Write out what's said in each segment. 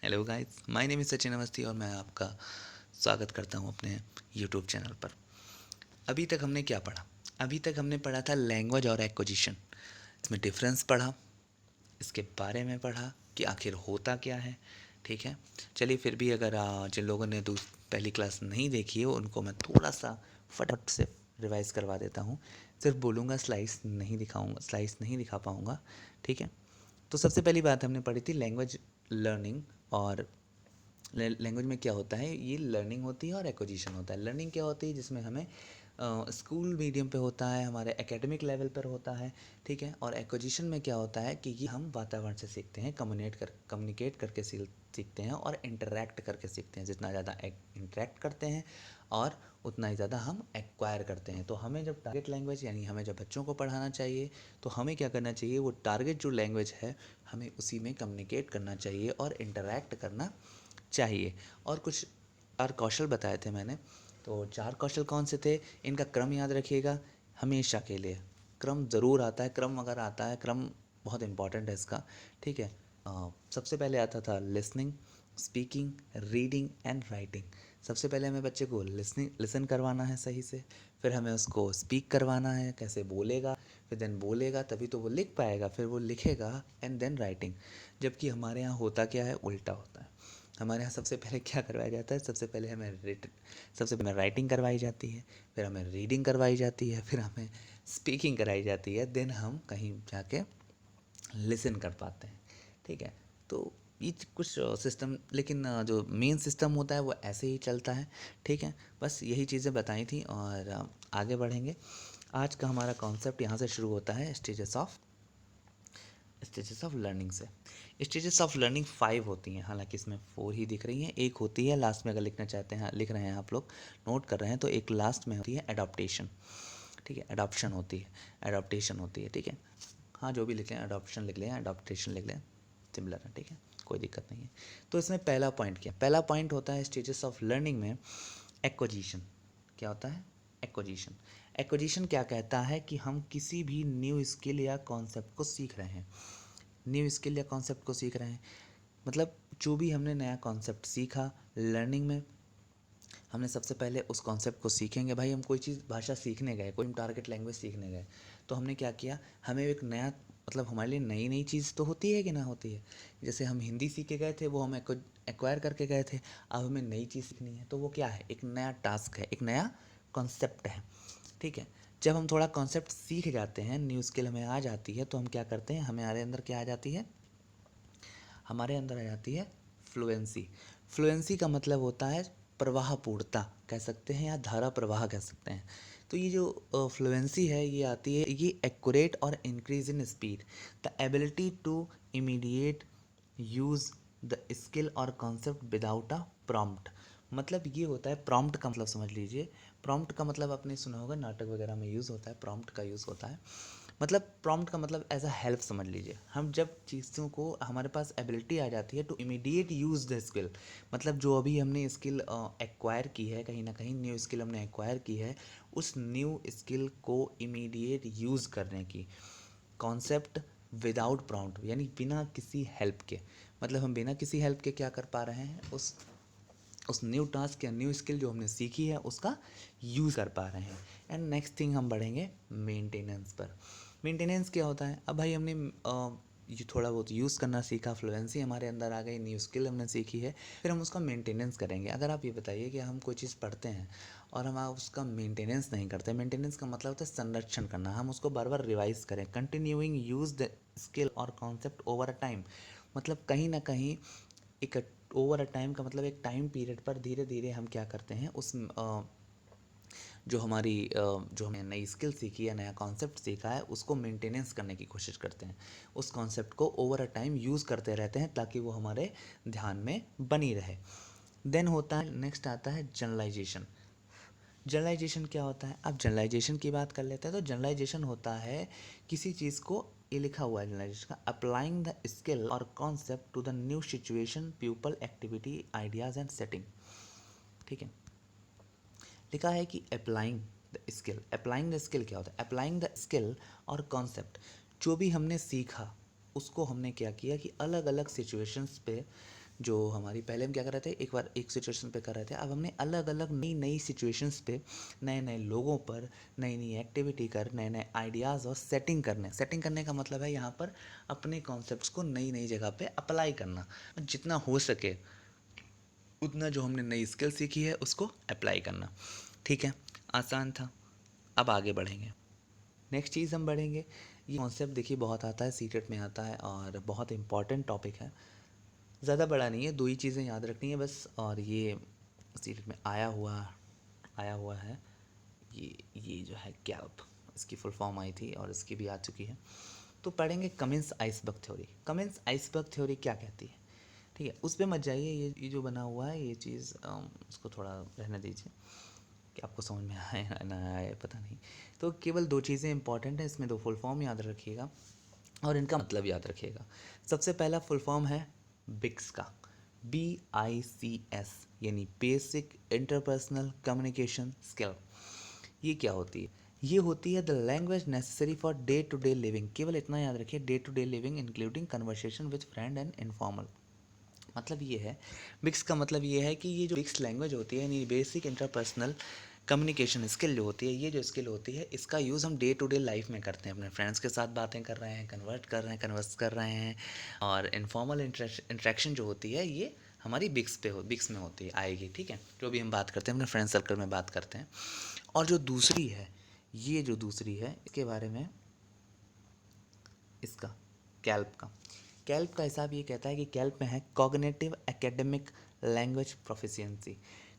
Hello guys, my name is Sachin Awasthi और मैं आपका स्वागत करता हूं अपने यूट्यूब चैनल पर। अभी तक हमने क्या पढ़ा? अभी तक हमने पढ़ा था लैंग्वेज और एक्विजिशन। इसमें डिफरेंस पढ़ा, इसके बारे में पढ़ा कि आखिर होता क्या है। ठीक है, चलिए फिर भी अगर जिन लोगों ने पहली क्लास नहीं देखी है उनको मैं थोड़ा सा फटाफट से रिवाइज़ करवा देता हूँ। सिर्फ बोलूँगा, स्लाइड्स नहीं दिखा पाऊँगा। ठीक है, तो सबसे पहली बात हमने पढ़ी थी लैंग्वेज लर्निंग। और लैंग्वेज में क्या होता है, ये लर्निंग होती है और एक्विजिशन होता है। लर्निंग क्या होती है, जिसमें हमें स्कूल मीडियम पे होता है, हमारे एकेडमिक लेवल पर होता है। ठीक है, और एक्विजिशन में क्या होता है कि ये हम वातावरण से सीखते हैं, कम्युनिकेट करके सीखते हैं और इंटरेक्ट करके सीखते हैं। जितना ज़्यादा इंटरेक्ट करते हैं और उतना ही ज़्यादा हम एक्वायर करते हैं। तो हमें जब टारगेट लैंग्वेज यानी हमें जब बच्चों को पढ़ाना चाहिए तो हमें क्या करना चाहिए, वो टारगेट जो लैंग्वेज है हमें उसी में कम्युनिकेट करना चाहिए और इंटरेक्ट करना चाहिए। और कुछ 4 कौशल बताए थे मैंने। तो 4 कौशल कौन से थे, इनका क्रम याद रखिएगा हमेशा के लिए। क्रम ज़रूर आता है, क्रम अगर आता है, क्रम बहुत इंपॉर्टेंट है इसका। ठीक है, सबसे पहले आता था listening, speaking, reading and writing. सबसे पहले हमें बच्चे को लिसन करवाना है सही से, फिर हमें उसको स्पीक करवाना है, कैसे बोलेगा, फिर देन बोलेगा तभी तो वो लिख पाएगा, फिर वो लिखेगा एंड देन राइटिंग। जबकि हमारे यहाँ होता क्या है, उल्टा होता है। हमारे यहाँ सबसे पहले क्या करवाया जाता है, सबसे पहले राइटिंग करवाई जाती है, फिर हमें रीडिंग करवाई जाती है, फिर हमें स्पीकिंग कराई जाती है, देन हम कहीं जाके लिसन कर पाते हैं। ठीक है, तो ये कुछ सिस्टम, लेकिन जो मेन सिस्टम होता है वो ऐसे ही चलता है। ठीक है, बस यही चीज़ें बताई थी और आगे बढ़ेंगे। आज का हमारा कॉन्सेप्ट यहाँ से शुरू होता है, स्टेजेस ऑफ लर्निंग से। स्टेजेस ऑफ लर्निंग 5 होती हैं, हालांकि इसमें 4 ही दिख रही हैं। एक होती है लास्ट में, अगर लिखना चाहते हैं, लिख रहे हैं आप लोग, नोट कर रहे हैं, तो एक लास्ट में होती है एडॉप्टेशन। ठीक है, एडॉप्टेशन होती है। ठीक है, हाँ जो भी लिख लें, एडॉप्शन लिख लें, एडॉप्टेशन लिख लें, सिमिलर है। ठीक है, कोई दिक्कत नहीं है। तो इसमें पहला पॉइंट क्या, पहला पॉइंट होता है स्टेजेस ऑफ लर्निंग में एक्विजिशन। क्या होता है, एक्विजिशन। एक्विजिशन क्या कहता है कि हम किसी भी न्यू स्किल या कॉन्सेप्ट को सीख रहे हैं। न्यू स्किल या कॉन्सेप्ट को सीख रहे हैं मतलब जो भी हमने नया कॉन्सेप्ट सीखा लर्निंग में, हमने सबसे पहले उस कॉन्सेप्ट को सीखेंगे। भाई हम कोई चीज़ भाषा सीखने गए, कोई हम टारगेट लैंग्वेज सीखने गए, तो हमने क्या किया, हमें एक नया, मतलब हमारे लिए नई नई चीज़ तो होती है कि ना होती है। जैसे हम हिंदी सीख के गए थे, वो हम एक्वायर करके गए थे, अब हमें नई चीज़ सीखनी है, तो वो क्या है, एक नया टास्क है, एक नया कॉन्सेप्ट है। ठीक है, जब हम थोड़ा कॉन्सेप्ट सीख जाते हैं, न्यू स्किल हमें आ जाती है, तो हम क्या करते हैं, हमारे अंदर क्या आ जाती है, हमारे अंदर आ जाती है फ्लुएंसी। फ्लुएंसी का मतलब होता है प्रवाहपूर्णता कह सकते हैं, या धारा प्रवाह कह सकते हैं। तो ये जो फ्लुएंसी है, ये आती है, ये एक्यूरेट और increase in speed, the ability to immediate use the skill और कॉन्सेप्ट विदाउट अ प्रॉम्प्ट। मतलब ये होता है, प्रॉम्प्ट का मतलब समझ लीजिए, प्रॉम्प्ट का मतलब आपने सुना होगा, नाटक वगैरह में यूज़ होता है, प्रॉम्प्ट का यूज़ होता है। मतलब प्रॉम्प्ट का मतलब एज अ हेल्प समझ लीजिए। हम जब चीज़ों को, हमारे पास एबिलिटी आ जाती है to immediate use the skill, मतलब जो अभी हमने स्किल एक्वायर की है, कहीं ना कहीं न्यू स्किल हमने एक्वायर की है, उस न्यू स्किल को इमीडिएट यूज़ करने की कॉन्सेप्ट विदाउट प्रॉम्प्ट, यानी बिना किसी हेल्प के। मतलब हम बिना किसी हेल्प के क्या कर पा रहे हैं, उस न्यू टास्क या न्यू स्किल जो हमने सीखी है उसका यूज़ कर पा रहे हैं। एंड नेक्स्ट थिंग हम बढ़ेंगे मेंटेनेंस पर। मेंटेनेंस क्या होता है, अब भाई हमने ये थोड़ा बहुत यूज़ करना सीखा, फ्लुएंसी हमारे अंदर आ गई, न्यू स्किल हमने सीखी है, फिर हम उसका मेंटेनेंस करेंगे। अगर आप ये बताइए कि हम कोई चीज़ पढ़ते हैं और हम उसका मेंटेनेंस नहीं करते, मेंटेनेंस का मतलब होता है संरक्षण करना, हम उसको बार बार रिवाइज करें, कंटिन्यूइंग यूज़ द स्किल और कॉन्सेप्ट ओवर अ टाइम। मतलब कहीं ना कहीं एक ओवर अ टाइम का मतलब एक टाइम पीरियड पर धीरे धीरे हम क्या करते हैं, उस जो हमने नई स्किल सीखी या नया कॉन्सेप्ट सीखा है उसको मेंटेनेंस करने की कोशिश करते हैं, उस कॉन्सेप्ट को ओवर अ टाइम यूज़ करते रहते हैं ताकि वो हमारे ध्यान में बनी रहे। देन होता है, नेक्स्ट आता है जनरलाइजेशन। जनरलाइजेशन क्या होता है, अब जनरलाइजेशन की बात कर लेते हैं। तो जनरलाइजेशन होता है किसी चीज़ को, ये लिखा हुआ है जनरलाइजेशन का, अप्लाइंग द स्किल और concept to the new situation, people, activity, ideas and setting. ठीक है, लिखा है कि applying the skill. Applying the skill क्या होता है, अप्लाइंग द स्किल और कॉन्सेप्ट, जो भी हमने सीखा उसको हमने क्या किया कि अलग अलग सिचुएशंस पे जो हमारी पहले हम क्या कर रहे थे, एक बार एक सिचुएशन पे कर रहे थे, अब हमने अलग अलग नई नई सिचुएशंस पे नए नए लोगों पर नई नई एक्टिविटी कर नए नए आइडियाज़ और सेटिंग करने का मतलब है यहाँ पर अपने कॉन्सेप्ट्स को नई नई जगह पे अप्लाई करना, जितना हो सके उतना जो हमने नई स्किल सीखी है उसको अप्लाई करना। ठीक है, आसान था। अब आगे बढ़ेंगे, नेक्स्ट चीज़ हम बढ़ेंगे। ये कॉन्सेप्ट देखिए बहुत आता है, सीटेट में आता है और बहुत इंपॉर्टेंट टॉपिक है, ज़्यादा बड़ा नहीं है, दो ही चीज़ें याद रखनी है बस। और ये सीटेट में आया हुआ है, ये जो है गैल्प, इसकी फुल फॉर्म आई थी और इसकी भी आ चुकी है। तो पढ़ेंगे Cummins iceberg theory. Cummins iceberg theory क्या कहती है, ठीक है, उस पर मत जाइए, ये जो बना हुआ है ये चीज़ उसको थोड़ा रहने दीजिए, कि आपको समझ में आए ना आए पता नहीं। तो केवल दो चीज़ें इंपॉर्टेंट हैं इसमें, दो फुल फॉर्म याद रखिएगा और इनका मतलब याद रखिएगा। सबसे पहला फुल फॉर्म है बिक्स का, BICS, यानी बेसिक इंटरपर्सनल कम्युनिकेशन स्किल। ये क्या होती है, ये होती है the language necessary for day to day living. केवल इतना याद रखिए, day to day living including conversation with friend and informal. मतलब ये है, बिक्स का मतलब ये है कि ये जो बिक्स लैंग्वेज होती है यानी बेसिक इंटरपर्सनल कम्युनिकेशन स्किल जो होती है, ये जो स्किल होती है इसका यूज़ हम डे टू डे लाइफ में करते हैं, अपने फ्रेंड्स के साथ बातें कर रहे हैं, कन्वर्स कर रहे हैं, और इनफॉर्मल इंट्रैक्शन जो होती है ये हमारी बिक्स में होती है आएगी। ठीक है, जो भी हम बात करते हैं अपने फ्रेंड सर्कल में बात करते हैं। और जो दूसरी है, ये जो दूसरी है इसके बारे में, इसका कैल्प का हिसाब ये कहता है कि कैल्प में है cognitive academic language proficiency.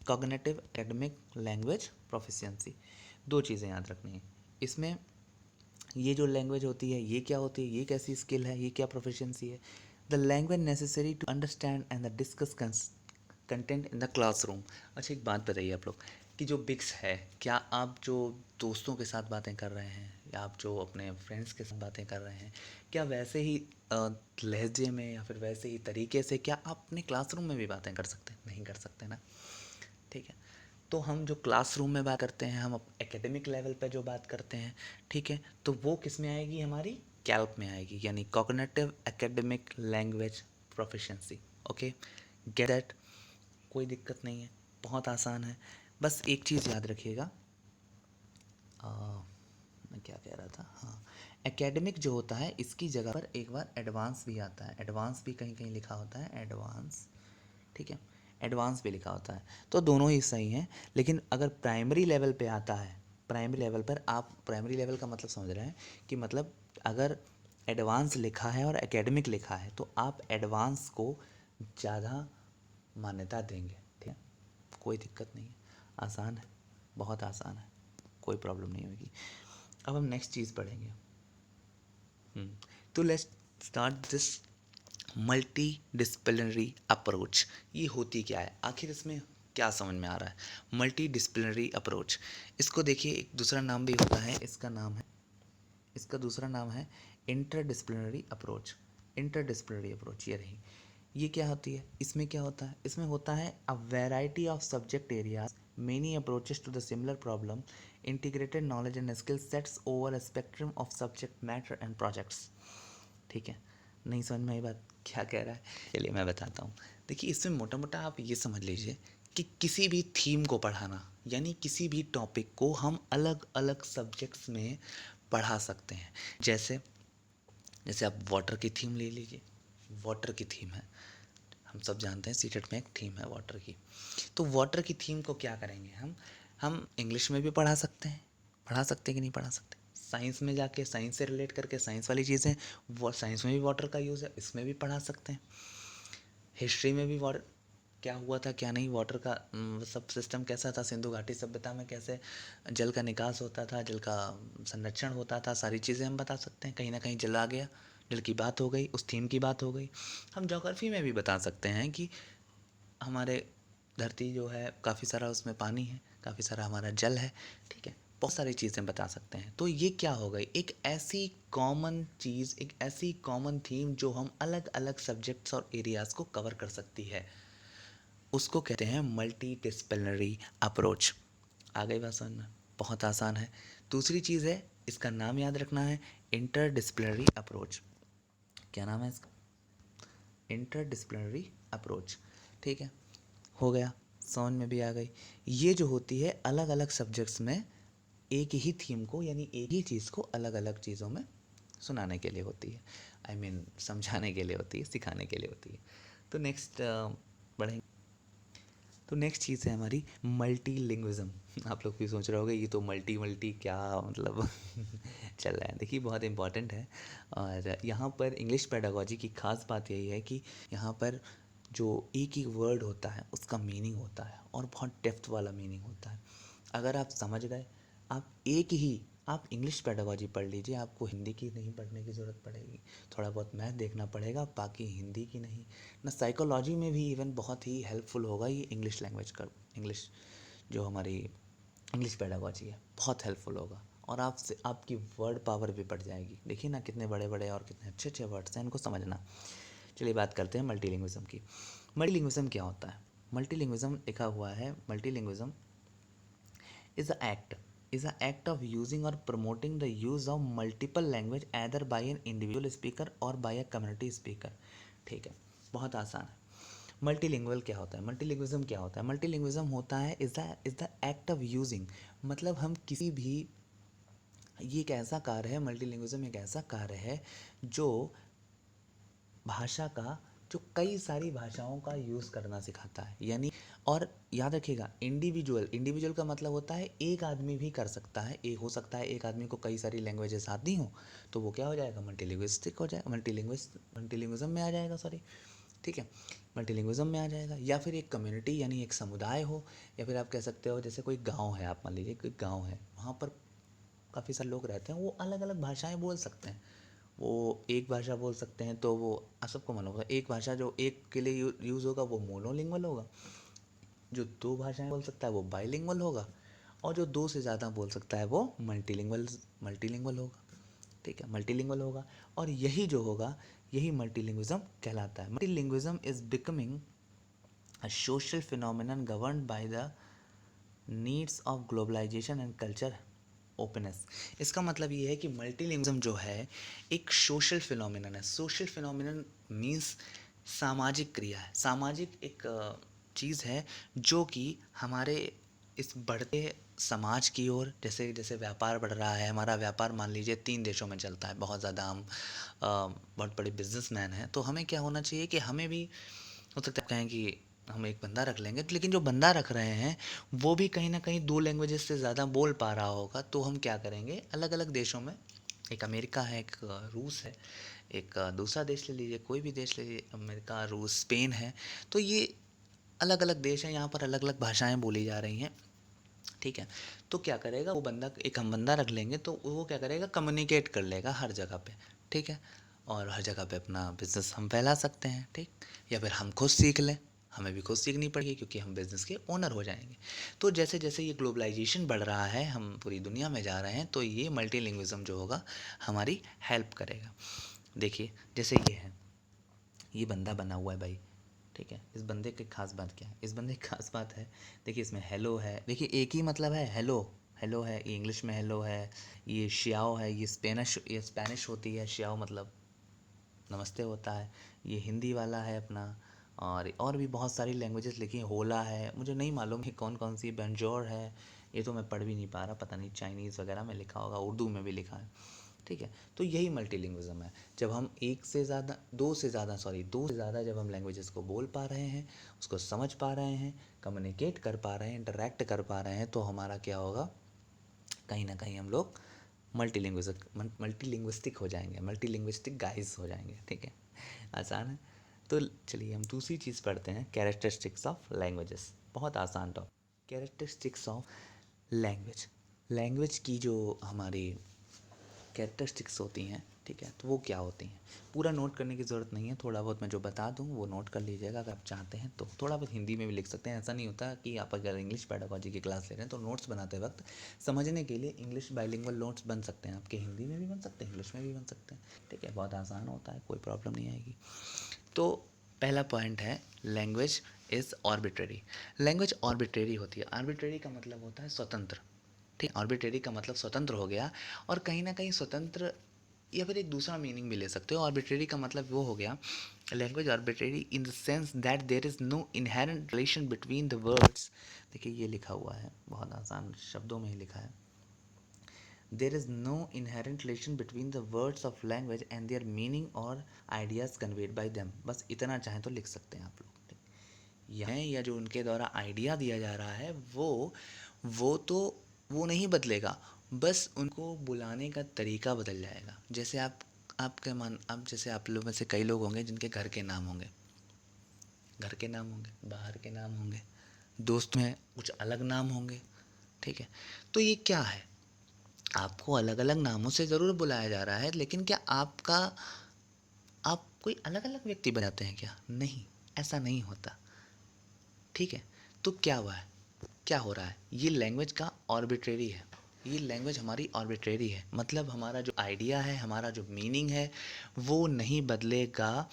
Cognitive academic language proficiency, दो चीज़ें याद रखनी है इसमें। ये जो लैंग्वेज होती है ये क्या होती है, ये कैसी स्किल है, ये क्या प्रोफिशिएंसी है। The language necessary to understand and the discuss content in the classroom. अच्छा एक बात बताइए आप लोग, कि जो बिक्स है, क्या आप जो दोस्तों के साथ बातें कर रहे हैं या आप जो अपने फ्रेंड्स के साथ बातें कर रहे हैं, क्या वैसे ही लहजे में या फिर वैसे ही तरीके से क्या आप अपने क्लासरूम में भी बातें कर सकते हैं? नहीं कर सकते ना। ठीक है, तो हम जो क्लासरूम में बात करते हैं, हम एकेडमिक लेवल पे जो बात करते हैं, ठीक है, तो वो किस में आएगी, हमारी कैल्प में आएगी, यानी cognitive academic language proficiency. Okay, get that, कोई दिक्कत नहीं है, बहुत आसान है। बस एक चीज़ याद रखिएगा, मैं क्या कह रहा था, हाँ, एकेडमिक जो होता है इसकी जगह पर एक बार एडवांस भी आता है, एडवांस भी कहीं कहीं लिखा होता है, एडवांस, ठीक है, एडवांस भी लिखा होता है, तो दोनों ही सही हैं। लेकिन अगर प्राइमरी लेवल पे आता है, प्राइमरी लेवल पर, आप प्राइमरी लेवल का मतलब समझ रहे हैं कि मतलब अगर एडवांस लिखा है और एकेडमिक लिखा है तो आप एडवांस को ज़्यादा मान्यता देंगे। ठीक है, कोई दिक्कत नहीं है, आसान है, बहुत आसान है, कोई प्रॉब्लम नहीं होगी। अब हम नेक्स्ट चीज़ पढ़ेंगे। तो let's start this multi disciplinary approach. ये होती क्या है आखिर, इसमें क्या समझ में आ रहा है मल्टी डिसिप्लिनरी अप्रोच? इसको देखिए, एक दूसरा नाम भी होता है, इसका दूसरा नाम है इंटरडिसिप्लिनरी अप्रोच। इंटरडिसिप्लिनरी अप्रोच ये रही। ये क्या होती है, इसमें क्या होता है, इसमें होता है a variety of subject areas, many approaches to the similar problem, integrated knowledge and skill sets over a spectrum of subject matter and projects. ठीक है, नहीं समझ में आई बात क्या कह रहा है, चलिए मैं बताता हूँ। देखिए इसमें मोटा मोटा आप ये समझ लीजिए कि किसी भी थीम को पढ़ाना, यानी किसी भी टॉपिक को हम अलग अलग सब्जेक्ट्स में पढ़ा सकते हैं। जैसे जैसे आप वाटर की थीम ले लीजिए, वाटर की थीम है, हम सब जानते हैं सीटेट में एक थीम है वाटर की। तो वाटर की थीम को क्या करेंगे, हम इंग्लिश में भी पढ़ा सकते हैं कि नहीं पढ़ा सकते, साइंस में जाके साइंस से रिलेट करके साइंस वाली चीज़ें, वो साइंस में भी वाटर का यूज़ है, इसमें भी पढ़ा सकते हैं। हिस्ट्री में भी वाटर क्या हुआ था क्या नहीं, वाटर का सब सिस्टम कैसा था, सिंधु घाटी सभ्यता में कैसे जल का निकास होता था, जल का संरक्षण होता था, सारी चीज़ें हम बता सकते हैं। कहीं ना कहीं जल आ गया, जल की बात हो गई, उस थीम की बात हो गई। हम ज्योग्राफी में भी बता सकते हैं कि हमारे धरती जो है काफ़ी सारा उसमें पानी है, काफ़ी सारा हमारा जल है। ठीक है, बहुत सारी चीज़ें बता सकते हैं। तो ये क्या हो गई, एक ऐसी कॉमन चीज़, एक ऐसी कॉमन थीम जो हम अलग अलग सब्जेक्ट्स और एरियाज़ को कवर कर सकती है, उसको कहते हैं मल्टी डिसिप्लिनरी अप्रोच। आ गई बात समझ में, बहुत आसान है। दूसरी चीज़ है, इसका नाम याद रखना है, इंटर डिसिप्लिनरी अप्रोच। क्या नाम है इसका, इंटरडिसिप्लिनरी अप्रोच। ठीक है, हो गया, समझ में भी आ गई। ये जो होती है अलग अलग सब्जेक्ट्स में एक ही थीम को यानी एक ही चीज़ को अलग अलग चीज़ों में सुनाने के लिए होती है, आई मीन समझाने के लिए होती है, सिखाने के लिए होती है। तो नेक्स्ट बढ़ेंगे। तो नेक्स्ट चीज़ है हमारी मल्टीलिंग्विज्म। आप लोग भी सोच रहे होंगे ये तो मल्टी मल्टी क्या मतलब चल रहा है। देखिए बहुत इंपॉर्टेंट है, और यहाँ पर इंग्लिश पेडागोजी की खास बात यही है कि यहाँ पर जो एक ही वर्ड होता है उसका मीनिंग होता है और बहुत डेप्थ वाला मीनिंग होता है। अगर आप समझ गए, आप इंग्लिश पेडागोजी पढ़ लीजिए, आपको हिंदी की नहीं पढ़ने की ज़रूरत पड़ेगी। थोड़ा बहुत मैथ देखना पड़ेगा, बाकी हिंदी की नहीं ना। साइकोलॉजी में भी इवन बहुत ही हेल्पफुल होगा ये इंग्लिश लैंग्वेज का, इंग्लिश जो हमारी इंग्लिश पेडागोजी है बहुत हेल्पफुल होगा, और आपसे आपकी वर्ड पावर भी बढ़ जाएगी। देखिए ना कितने बड़े बड़े और कितने अच्छे अच्छे वर्ड्स हैं, इनको समझना। चलिए बात करते हैं मल्टीलिंग्विज्म की। मल्टीलिंग्विज्म क्या होता है? मल्टीलिंग्विज्म लिखा हुआ है, मल्टीलिंग्विज्म is an act of using or promoting the use of multiple language either by an individual speaker or by a community speaker। ठीक है, बहुत आसान है। मल्टीलिंगुअल क्या होता है, मल्टीलिंग्विज्म क्या होता है? मल्टीलिंग्विज्म होता है is the act of using, मतलब हम किसी भी, ये एक ऐसा कार्य है, मल्टीलिंग्विज्म एक ऐसा कार्य है जो भाषा का, जो कई सारी भाषाओं का यूज़ करना सिखाता है। यानी, और याद रखिएगा, इंडिविजुअल का मतलब होता है एक आदमी भी कर सकता है। एक हो सकता है एक आदमी को कई सारी लैंग्वेजेस आती हों, तो वो क्या हो जाएगा, मल्टीलिंग्विस्टिक हो जाएगा, मल्टीलिंग्विज्म में आ जाएगा, सॉरी। ठीक है, मल्टीलिंग्विज्म में आ जाएगा। या फिर एक कम्युनिटी यानी एक समुदाय हो, या फिर आप कह सकते हो जैसे कोई गाँव है, आप मान लीजिए कोई गाँव है, वहाँ पर काफ़ी सारे लोग रहते हैं, वो अलग अलग भाषाएँ बोल सकते हैं। वो एक भाषा बोल सकते हैं, तो वो सबको मालूम होगा, एक भाषा जो एक के लिए यूज़ होगा वो मोनोलिंगुअल होगा, जो दो भाषाएं बोल सकता है वो बाइलिंगुअल होगा, और जो दो से ज़्यादा बोल सकता है वो मल्टीलिंगुअल होगा। ठीक है, मल्टीलिंगुअल होगा, और यही जो होगा यही मल्टीलिंग्विज्म कहलाता है। Multilingualism is becoming a social phenomenon governed by the needs of globalization and culture openness. इसका मतलब ये है कि मल्टीलिंग्विज्म जो है एक सोशल फिनोमिनन है। सोशल फिनोमिनन मीन्स सामाजिक क्रिया है, सामाजिक एक चीज़ है जो कि हमारे इस बढ़ते समाज की ओर, जैसे जैसे व्यापार बढ़ रहा है, हमारा व्यापार मान लीजिए 3 देशों में चलता है, बहुत ज़्यादा हम बहुत बड़े बिजनेसमैन हैं, तो हमें क्या होना चाहिए कि हमें भी, हो सकता है कहें कि हम एक बंदा रख लेंगे, लेकिन जो बंदा रख रहे हैं वो भी कहीं ना कहीं 2 लैंग्वेजेस से ज़्यादा बोल पा रहा होगा, तो हम क्या करेंगे, अलग अलग देशों में, एक अमेरिका है, एक रूस है, एक दूसरा देश ले लीजिए, कोई भी देश ले लीजिए, अमेरिका, रूस, स्पेन है, तो ये अलग अलग देश हैं, यहाँ पर अलग अलग भाषाएं बोली जा रही हैं। ठीक है, तो क्या करेगा वो बंदा, एक हम बंदा रख लेंगे तो वो क्या करेगा, कम्युनिकेट कर लेगा हर जगह पे। ठीक है, और हर जगह पे अपना बिजनेस हम फैला सकते हैं। ठीक, या फिर हम खुद सीख लें, हमें भी खुद सीखनी पड़ेगी क्योंकि हम बिज़नेस के ओनर हो जाएंगे। तो जैसे जैसे ये ग्लोबलाइजेशन बढ़ रहा है, हम पूरी दुनिया में जा रहे हैं, तो ये मल्टीलिंग्विज्म जो होगा हमारी हेल्प करेगा। देखिए जैसे ये है, ये बंदा बना हुआ है भाई। ठीक है, इस बंदे की खास बात क्या है, इस बंदे की खास बात है, देखिए इसमें हेलो है, देखिए एक ही मतलब है हेलो, हेलो है, ये इंग्लिश में हेलो है, ये श्याओ है, ये स्पेनिश होती है, श्याओ मतलब नमस्ते होता है, ये हिंदी वाला है अपना, और भी बहुत सारी लैंग्वेजेस लिखी हैं, होला है, मुझे नहीं मालूम कि कौन कौन सी, बेंजोर है, ये तो मैं पढ़ भी नहीं पा रहा, पता नहीं चाइनीज़ वगैरह में लिखा होगा, उर्दू में भी लिखा है। ठीक है, तो यही मल्टीलिंग्विज्म है, जब हम दो से ज़्यादा जब हम लैंग्वेजेस को बोल पा रहे हैं, उसको समझ पा रहे हैं, कम्युनिकेट कर पा रहे हैं, इंटरेक्ट कर पा रहे हैं, तो हमारा क्या होगा, कहीं ना कहीं हम लोग मल्टीलिंग्विस्टिक हो जाएंगे, मल्टीलिंग्विस्टिक गाइस हो जाएंगे। ठीक है, आसान है। तो चलिए हम दूसरी चीज़ पढ़ते हैं, कैरेक्टरिस्टिक्स ऑफ लैंग्वेजेस। बहुत आसान topic, characteristics of language. Language की जो हमारी कैरेक्टरिस्टिक्स होती हैं, ठीक है, तो वो क्या होती हैं, पूरा नोट करने की ज़रूरत नहीं है, थोड़ा बहुत मैं जो बता दूँ वो नोट कर लीजिएगा, अगर आप चाहते हैं तो थोड़ा बहुत हिंदी में भी लिख सकते हैं। ऐसा नहीं होता कि आप अगर इंग्लिश पेडागोजी की क्लास ले रहे हैं तो नोट्स बनाते वक्त समझने के लिए इंग्लिश बाइलिंगुअल नोट्स बन सकते हैं, आपके हिंदी में भी बन सकते हैं, इंग्लिश में भी बन सकते हैं। ठीक है, बहुत आसान होता है, कोई प्रॉब्लम नहीं आएगी। तो पहला पॉइंट है, language is arbitrary. Language arbitrary होती है, आर्बिट्रेरी का मतलब होता है स्वतंत्र। ठीक, आर्बिट्रेरी का मतलब स्वतंत्र हो गया, और कहीं ना कहीं स्वतंत्र, या फिर एक दूसरा मीनिंग भी ले सकते हो। आर्बिट्रेरी का मतलब वो हो गया language arbitrary in the sense that there is no inherent relation between the words. देखिए ये लिखा हुआ है, बहुत आसान शब्दों में ही लिखा है। There is no inherent relation between the words of language and their meaning और आइडियाज़ कन्वेड बाय देम। बस इतना चाहें तो लिख सकते हैं आप लोग। यहाँ या जो उनके द्वारा आइडिया दिया जा रहा है वो तो वो नहीं बदलेगा, बस उनको बुलाने का तरीका बदल जाएगा। जैसे आप जैसे आप लोग में से कई लोग होंगे जिनके घर के नाम होंगे, बाहर के नाम होंगे, दोस्त में कुछ अलग नाम होंगे, ठीक है। तो ये क्या है, आपको अलग अलग नामों से ज़रूर बुलाया जा रहा है, लेकिन क्या आप कोई अलग अलग व्यक्ति बन जाते हैं क्या? नहीं, ऐसा नहीं होता, ठीक है। तो क्या हुआ है, क्या हो रहा है, ये लैंग्वेज का आर्बिट्रेरी है, ये लैंग्वेज हमारी आर्बिट्रेरी है। मतलब हमारा जो आइडिया है, हमारा जो मीनिंग है, वो नहीं बदलेगा,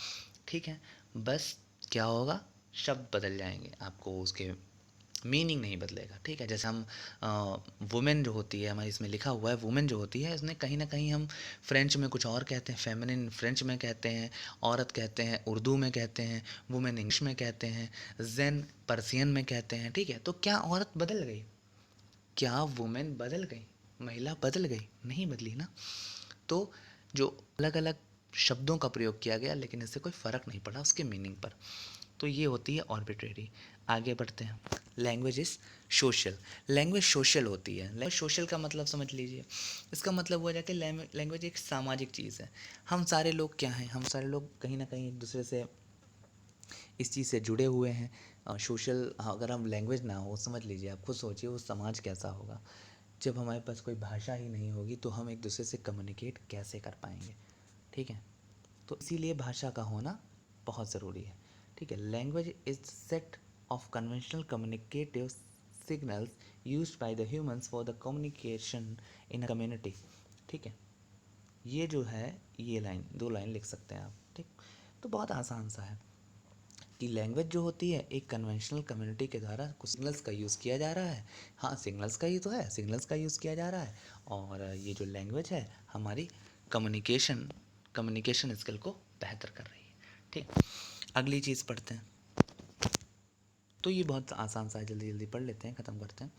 ठीक है। बस क्या होगा, शब्द बदल जाएंगे, आपको उसके मीनिंग नहीं बदलेगा, ठीक है। जैसे हम वुमेन जो होती है, हमारे इसमें लिखा हुआ है वुमेन जो होती है, इसमें कहीं ना कहीं हम फ्रेंच में कुछ और कहते हैं, फेमिनिन फ्रेंच में कहते हैं, औरत कहते हैं उर्दू में कहते हैं, वुमेन इंग्लिश में कहते हैं, जेन पर्सियन में कहते हैं, ठीक है। तो क्या औरत बदल गई, क्या वुमेन बदल गई, महिला बदल गई? नहीं बदली ना। तो जो अलग अलग शब्दों का प्रयोग किया गया, लेकिन इससे कोई फ़र्क नहीं पड़ा उसके मीनिंग पर। तो ये होती है आर्बिट्रेरी। आगे बढ़ते हैं। Language is social. Language social होती है। लैंग्वेज सोशल का मतलब समझ लीजिए, इसका मतलब हुआ जाके लैंग्वेज एक सामाजिक चीज़ है। हम सारे लोग क्या हैं, हम सारे लोग कहीं ना कहीं एक दूसरे से इस चीज़ से जुड़े हुए हैं। सोशल अगर हम लैंग्वेज ना हो, समझ लीजिए, आप खुद सोचिए वो समाज कैसा होगा। जब हमारे पास कोई भाषा ही नहीं होगी तो हम एक दूसरे से कम्युनिकेट कैसे कर पाएंगे, ठीक है। तो इसीलिए भाषा का होना बहुत ज़रूरी है, ठीक है। Language is set of conventional communicative signals used by the humans for the communication in a community, ठीक है। ये जो है, ये लाइन, दो लाइन लिख सकते हैं आप, ठीक। तो बहुत आसान सा है कि लैंग्वेज जो होती है एक कन्वेंशनल कम्युनिटी के द्वारा कुछ सिग्नल्स का यूज़ किया जा रहा है। हाँ, सिग्नल्स का ही तो है, सिग्नल्स का यूज़ किया जा रहा है। और ये जो लैंग्वेज है हमारी कम्युनिकेशन स्किल को बेहतर कर रही है, ठीक। अगली चीज़ पढ़ते हैं। तो ये बहुत आसान सा है, जल्दी जल्दी पढ़ लेते हैं, ख़त्म करते हैं।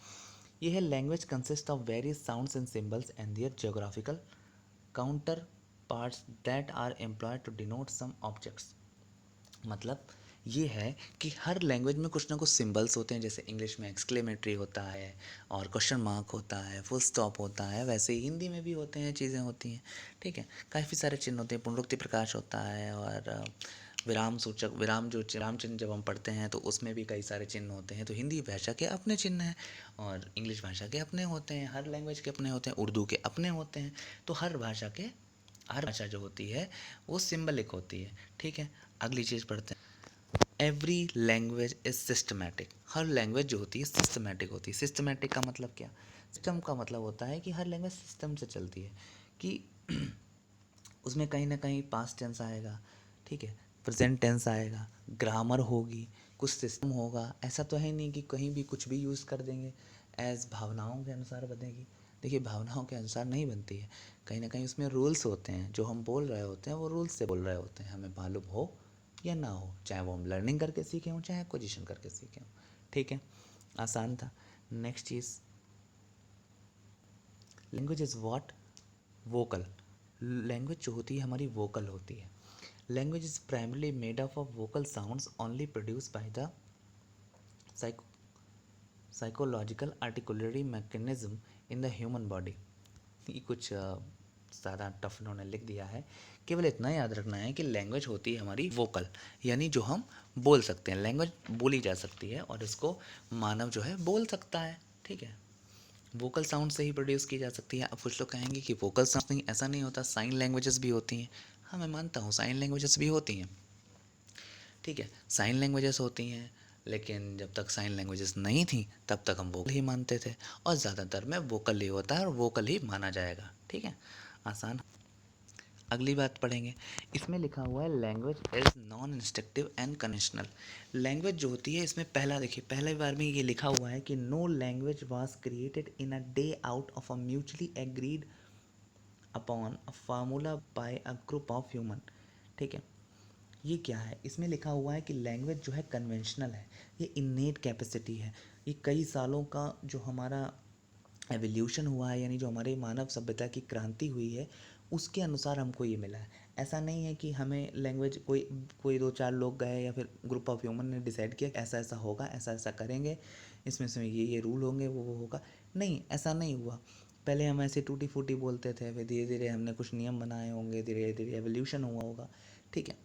ये है language consist of various sounds and symbols and their geographical counterparts that are employed to denote some objects. मतलब ये है कि हर लैंग्वेज में कुछ ना कुछ सिंबल्स होते हैं। जैसे इंग्लिश में एक्सक्लेमेटरी होता है और क्वेश्चन मार्क होता है, फुल स्टॉप होता है, वैसे ही हिंदी में भी होते हैं, चीज़ें होती हैं, ठीक है। काफ़ी सारे चिन्ह होते हैं, पुनरुक्ति प्रकाश होता है, और विराम सूचक, विराम जो विराम चिन्ह जब हम पढ़ते हैं तो उसमें भी कई सारे चिन्ह होते हैं। तो हिंदी भाषा के अपने चिन्ह हैं और इंग्लिश भाषा के अपने होते हैं, हर लैंग्वेज के अपने होते हैं, उर्दू के अपने होते हैं। तो हर भाषा जो होती है वो सिंबलिक होती है, ठीक है। अगली चीज़ पढ़ते हैं। Every language is systematic. Her language जो होती है सिस्टमेटिक होती है। सिस्टमेटिक का मतलब क्या, सिस्टम का मतलब होता है कि हर लैंग्वेज सिस्टम से चलती है, कि उसमें कहीं ना कहीं पास्ट टेंस आएगा, ठीक है, प्रेजेंट टेंस आएगा, ग्रामर होगी, कुछ सिस्टम होगा। ऐसा तो है नहीं कि कहीं भी कुछ भी यूज़ कर देंगे, एज भावनाओं के अनुसार बनेगी। देखिए, भावनाओं के अनुसार नहीं बनती है, कहीं ना कहीं उसमें रूल्स होते हैं, जो हम बोल रहे होते हैं वो रूल्स से बोल रहे होते हैं, हमें मालूम हो या ना हो, चाहे वो हम लर्निंग करके सीखे हों चाहे एक्विजिशन करके सीखे हों, ठीक है। आसान था। नेक्स्ट चीज़, language is what, vocal. Language जो होती है हमारी वोकल होती है। Language is primarily made up of vocal sounds only produce by the psychological articulary mechanism in the human body. ये कुछ ज़्यादा टफ इन्होंने लिख दिया है। केवल इतना याद रखना है कि लैंग्वेज होती है हमारी वोकल, यानी जो हम बोल सकते हैं। लैंग्वेज बोली जा सकती है और इसको मानव जो है बोल सकता है, ठीक है। वोकल साउंड से ही प्रोड्यूस की जा सकती है। अब कुछ लोग कहेंगे कि वोकल साउंड नहीं, ऐसा नहीं होता, साइन लैंग्वेजेस भी होती हैं। हाँ, मैं मानता हूँ साइन लैंग्वेजेस भी होती हैं, ठीक है, साइन लैंग्वेजेस होती हैं, लेकिन जब तक साइन लैंग्वेजेस नहीं थी तब तक हम वोकल ही मानते थे, और ज़्यादातर में वोकल ही होता है और वोकल ही माना जाएगा, ठीक है। आसान। अगली बात पढ़ेंगे। इसमें लिखा हुआ है language is non instructive and conventional. Language जो होती है इसमें पहला देखिए, पहले बार में ये लिखा हुआ है कि no language was created in a day out of a mutually agreed upon a formula by a group of human, ठीक है। ये क्या है, इसमें लिखा हुआ है कि लैंग्वेज जो है कन्वेंशनल है, ये इन्नेट कैपेसिटी है, ये कई सालों का जो हमारा एवोल्यूशन हुआ है, यानी जो हमारे मानव सभ्यता की क्रांति हुई है उसके अनुसार हमको ये मिला है। ऐसा नहीं है कि हमें लैंग्वेज कोई कोई दो चार लोग गए या फिर ग्रुप ऑफ ह्यूमन ने डिसाइड किया कि ऐसा ऐसा होगा, ऐसा ऐसा करेंगे, इसमें से ये रूल होंगे, वो होगा। नहीं, ऐसा नहीं हुआ। पहले हम ऐसे टूटी फूटी बोलते थे, फिर धीरे धीरे हमने कुछ नियम बनाए होंगे, धीरे धीरे एवोल्यूशन हुआ होगा। ठीक है,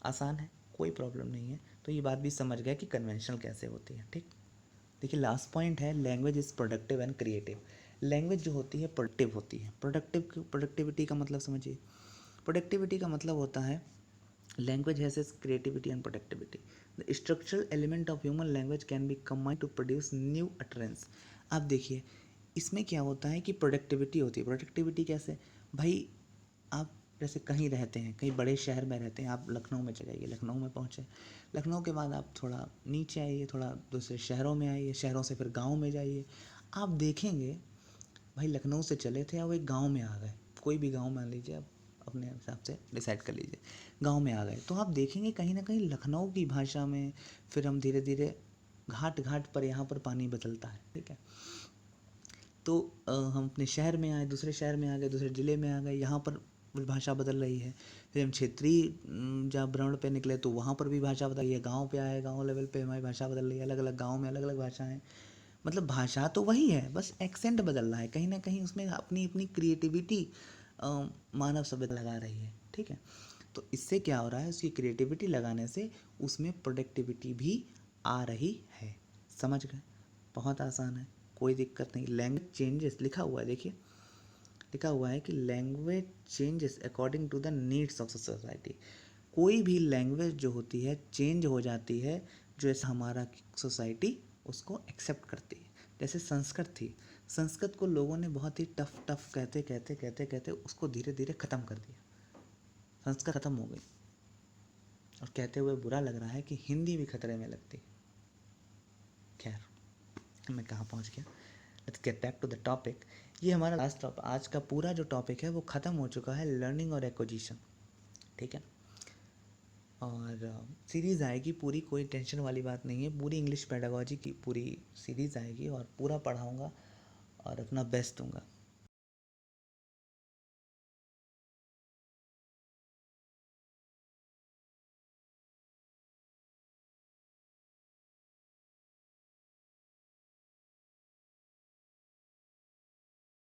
आसान है, कोई प्रॉब्लम नहीं है। तो ये बात भी समझ गया कि कन्वेंशनल कैसे होती है। ठीक, देखिए लास्ट पॉइंट है language is productive and creative. Language जो होती है प्रोडक्टिव होती है। प्रोडक्टिविटी का मतलब समझिए। प्रोडक्टिविटी का मतलब होता है language has is creativity and productivity. The structural element of human language can be combined to produce new utterance. आप देखिए इसमें क्या होता है कि प्रोडक्टिविटी होती है। प्रोडक्टिविटी कैसे भाई, आप जैसे कहीं रहते हैं, कहीं बड़े शहर में रहते हैं, आप लखनऊ में चले जाइए, लखनऊ में पहुँचे, लखनऊ के बाद आप थोड़ा नीचे आइए, थोड़ा दूसरे शहरों में आइए, शहरों से फिर गांव में जाइए, आप देखेंगे भाई लखनऊ से चले थे अब एक गांव में आ गए, कोई भी गांव मान लीजिए, आप अपने हिसाब से डिसाइड कर लीजिए, गांव में आ गए तो आप देखेंगे कहीं ना कहीं लखनऊ की भाषा में फिर हम धीरे धीरे घाट घाट पर यहाँ पर पानी बदलता है। ठीक है, तो हम अपने शहर में आए, दूसरे शहर में आ गए, दूसरे ज़िले में आ गए, यहाँ पर भाषा बदल रही है। फिर हम क्षेत्रीय जहाँ भ्रमण पे निकले तो वहाँ पर भी भाषा बदल रही है। गांव पे आए, गांव लेवल पे हमारी भाषा बदल रही है, अलग अलग गांव में अलग अलग भाषाएं। मतलब भाषा तो वही है, बस एक्सेंट बदल रहा है, कहीं ना कहीं उसमें अपनी अपनी क्रिएटिविटी मानव सभ्यता लगा रही है। ठीक है, तो इससे क्या हो रहा है, उसकी क्रिएटिविटी लगाने से उसमें प्रोडक्टिविटी भी आ रही है। समझ गए, बहुत आसान है, कोई दिक्कत नहीं। लैंग्वेज चेंजेस लिखा हुआ है, देखिए लिखा हुआ है कि language changes according to the needs of society. कोई भी लैंग्वेज जो होती है चेंज हो जाती है जो ऐसा हमारा सोसाइटी उसको एक्सेप्ट करती है। जैसे संस्कृत थी, संस्कृत को लोगों ने बहुत ही टफ टफ कहते कहते कहते कहते उसको धीरे धीरे ख़त्म कर दिया, संस्कृत ख़त्म हो गई। और कहते हुए बुरा लग रहा है कि हिंदी भी खतरे में लगती है। खैर मैं कहाँ पहुँच गया, let's get back to the topic. ये हमारा लास्ट टॉपिक, आज का पूरा जो टॉपिक है वो ख़त्म हो चुका है, लर्निंग और एक्विजिशन। ठीक है, और सीरीज़ आएगी पूरी, कोई टेंशन वाली बात नहीं है, पूरी इंग्लिश पेडागोजी की पूरी सीरीज़ आएगी और पूरा पढ़ाऊँगा और अपना बेस्ट दूंगा।